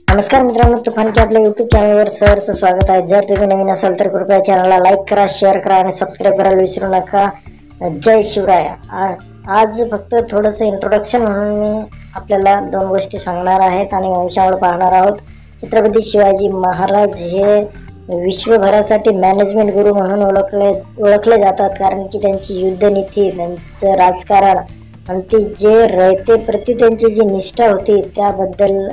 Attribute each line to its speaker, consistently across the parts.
Speaker 1: नमस्कार मित्रांनो, तुफानच्या आपल्या यूट्यूब चॅनलवर सहर्ष स्वागत आहे। जर तुम्ही नवीन असाल तर कृपया चॅनलला लाईक करा, शेअर करा आणि सबस्क्राईब करायला विसरू नका। जय शिवराय। आज फक्त थोडंसं इंट्रोडक्शन म्हणून मी आपल्याला दोन गोष्टी सांगणार आहेत आणि वंशावळ पाहणार आहोत। छत्रपती शिवाजी महाराज हे विश्वभरासाठी मॅनेजमेंट गुरु म्हणून ओळखले जातात, कारण की त्यांची युद्धनीती, त्यांचं राजकारण आणि ती जे रयतेप्रती त्यांची जी निष्ठा होती त्याबद्दल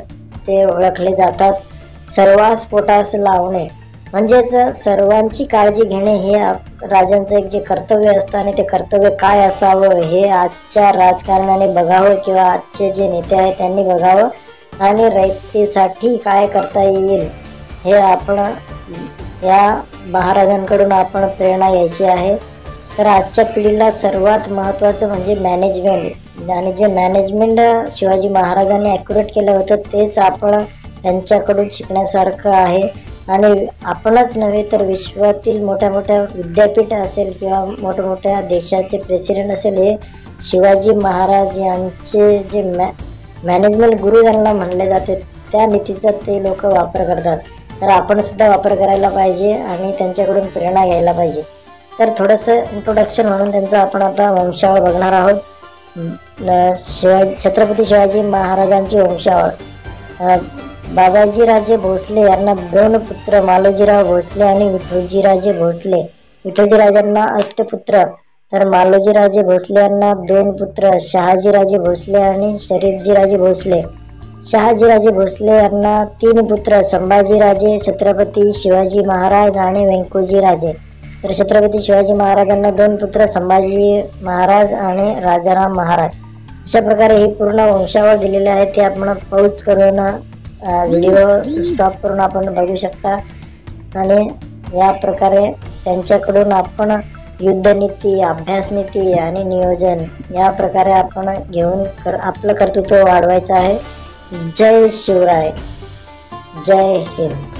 Speaker 1: ते ओळखले जातात। सर्वांस पोटास लावणे म्हणजेच सर्वांची काळजी घेणे हे राजांचं एक जे कर्तव्य असतं आणि ते कर्तव्य काय असावं हे आजच्या राजकारणाने बघावं किंवा आजचे जे नेते आहेत त्यांनी बघावं आणि रयतेसाठी काय करता येईल हे आपण या महाराजांकडून आपण प्रेरणा घ्यायची आहे। तर आजच्या पिढीला सर्वात महत्त्वाचं म्हणजे मॅनेजमेंट, आणि जे मॅनेजमेंट शिवाजी महाराजांनी ॲक्युरेट केलं होतं तेच आपण त्यांच्याकडून शिकण्यासारखं आहे। आणि आपणच नव्हे तर विश्वातील मोठ्या मोठ्या विद्यापीठ असेल किंवा मोठमोठ्या देशाचे प्रेसिडेंट असेल, हे शिवाजी महाराज यांचे जे मॅनेजमेंट गुरु ज्यांना म्हणले जाते त्या नीतीचा ते लोक वापर करतात। तर आपण सुद्धा वापर करायला पाहिजे आणि त्यांच्याकडून प्रेरणा घ्यायला पाहिजे। तर थोडंसं इंट्रोडक्शन म्हणून त्यांचं आपण आता वंशावळ बघणार आहोत। छत्रपती शिवाजी महाराजांची वंशावळ। बाबाजीराजे भोसले यांना दोन पुत्र, मालोजीराव भोसले आणि विठोजीराजे भोसले। विठोजीराजांना अष्टपुत्र, तर मालोजीराजे भोसले यांना दोन पुत्र, शहाजीराजे भोसले आणि शरीफजीराजे भोसले। शहाजीराजे भोसले यांना तीन पुत्र, संभाजीराजे, छत्रपती शिवाजी महाराज आणि व्यंकोजीराजे। तर छत्रपती शिवाजी महाराजांना दोन पुत्र, संभाजी महाराज आणि राजाराम महाराज। अशा प्रकारे ही पूर्ण वंशावळ दिलेली आहे, ते आपण पॉज करून व्हिडिओ स्टॉप करून आपण बघू शकता। आणि या प्रकारे त्यांच्याकडून आपण युद्धनीती, अभ्यासनीती आणि नियोजन या प्रकारे आपण घेऊन आपलं कर्तृत्व वाढवायचं आहे। जय शिवराय, जय हिंद।